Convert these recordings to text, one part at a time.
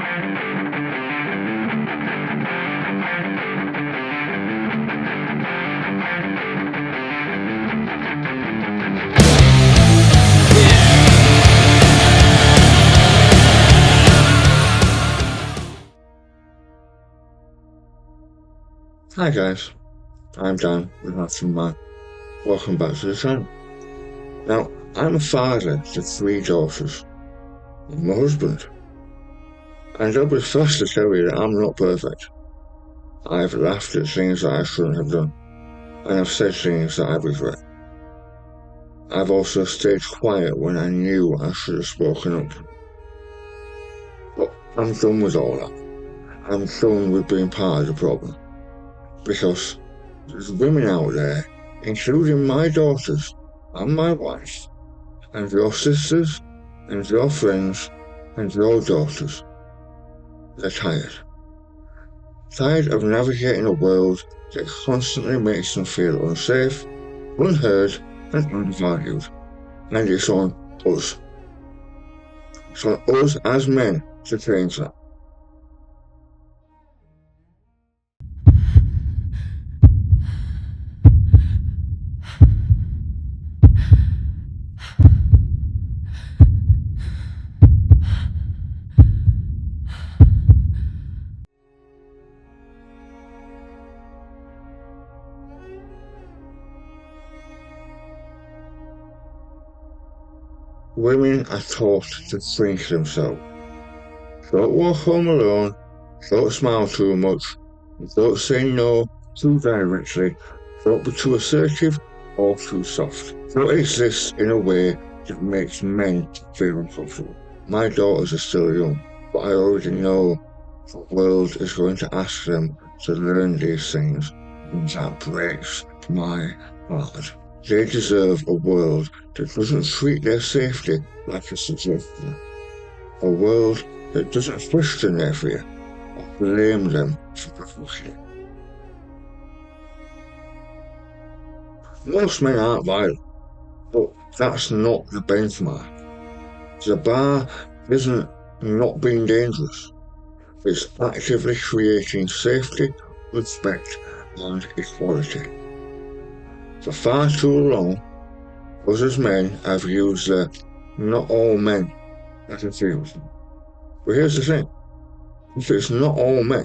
Hi guys, I'm Dan with Handsome Man. Welcome back to the channel. Now, I'm a father to 3 daughters. I'm a husband. And I'll be first to tell you that I'm not perfect. I've laughed at things that I shouldn't have done, and I've said things that I regret. I've also stayed quiet when I knew I should have spoken up. But I'm done with all that. I'm done with being part of the problem. Because there's women out there, including my daughters and my wife, and your sisters, and your friends, and your daughters. They're tired. Tired of navigating a world that constantly makes them feel unsafe, unheard, and undervalued. And it's on us. It's on us as men to change that. Women are taught to think themselves. Don't walk home alone, don't smile too much, don't say no too directly, don't be too assertive or too soft. Don't exist in a way that makes men feel uncomfortable. My daughters are still young, but I already know the world is going to ask them to learn these things, and that breaks my heart. They deserve a world that doesn't treat their safety like a suggestion. A world that doesn't question their fear or blame them for provoking. Most men aren't violent, but that's not the benchmark. The bar isn't not being dangerous. It's actively creating safety, respect, and equality. For far too long, us as men have used the not all men as a field. But here's the thing, if it's not all men,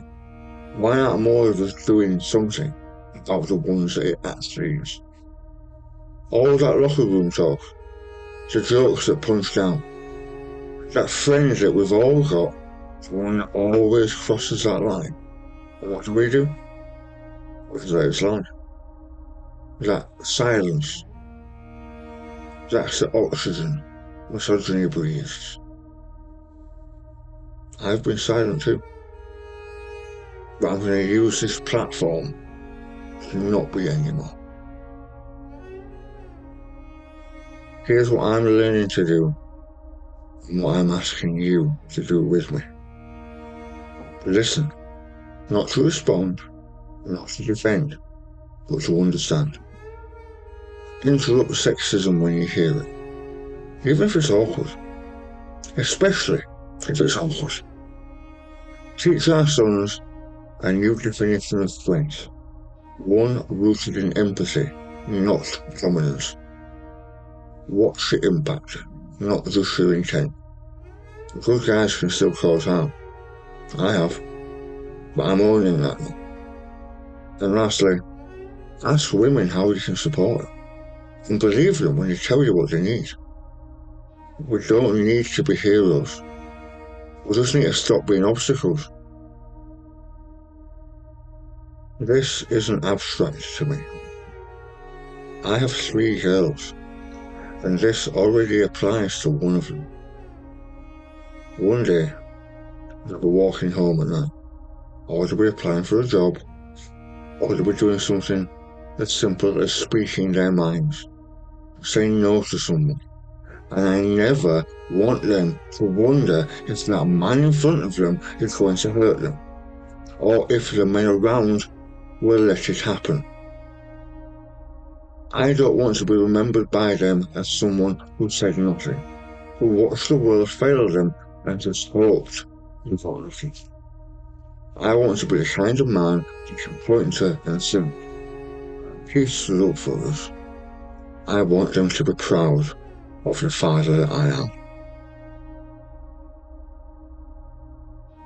why aren't more of us doing something about the ones that it actually is? All that locker room talk, the jokes that punch down, that friend that we've all got, the one that always crosses that line. And what do? We let it slide. That silence, that's the oxygen misogyny breathes. I've been silent too, but I'm going to use this platform to not be anymore. Here's what I'm learning to do, and what I'm asking you to do with me. Listen, not to respond, not to defend, but to understand. Interrupt sexism when you hear it, even if it's awkward, especially if it's awkward. Teach our sons a new definition of strength, one rooted in empathy, not dominance. Watch the impact, not just your intent. Good guys can still cause harm. I have, but I'm owning that now. And lastly, ask women how you can support them, and believe them when they tell you what they need. We don't need to be heroes. We just need to stop being obstacles. This isn't abstract to me. I have 3 girls, and this already applies to one of them. One day, they'll be walking home at night, or they'll be applying for a job, or they'll be doing something as simple as speaking their minds, saying no to someone. And I never want them to wonder if that man in front of them is going to hurt them, or if the men around will let it happen. I don't want to be remembered by them as someone who said nothing, who watched the world fail them and just hoped Unfortunately, I want to be the kind of man you can point to and think, he stood up for us. I want them to be proud of the father that I am.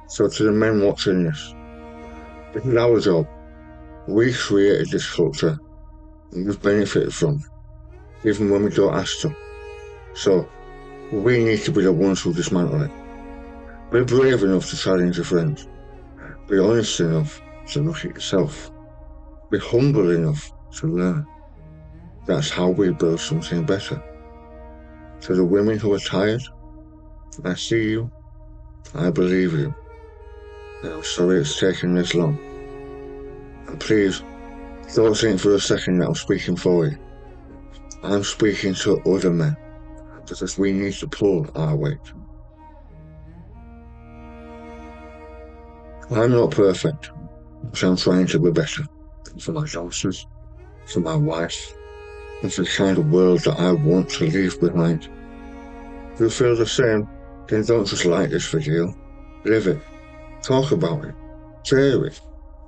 So to the men watching this, this is our job. We created this culture and we've benefited from it, even when we don't ask to. So we need to be the ones who dismantle it. Be brave enough to challenge your friends. Be honest enough to look at yourself. Be humble enough to learn. That's how we build something better. To the women who are tired, I see you, I believe you, and I'm sorry it's taken this long. And please, don't think for a second that I'm speaking for you. I'm speaking to other men, because we need to pull our weight. I'm not perfect, but I'm trying to be better. For my daughters, for my wife, and for the kind of world that I want to leave behind. If you feel the same, then don't just like this video. Live it. Talk about it. Share it.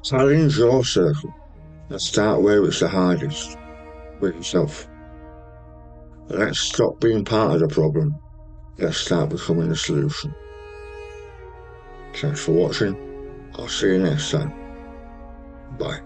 Challenge your circle. And start where it's the hardest. With yourself. Let's stop being part of the problem. Let's start becoming the solution. Thanks for watching. I'll see you next time. Bye.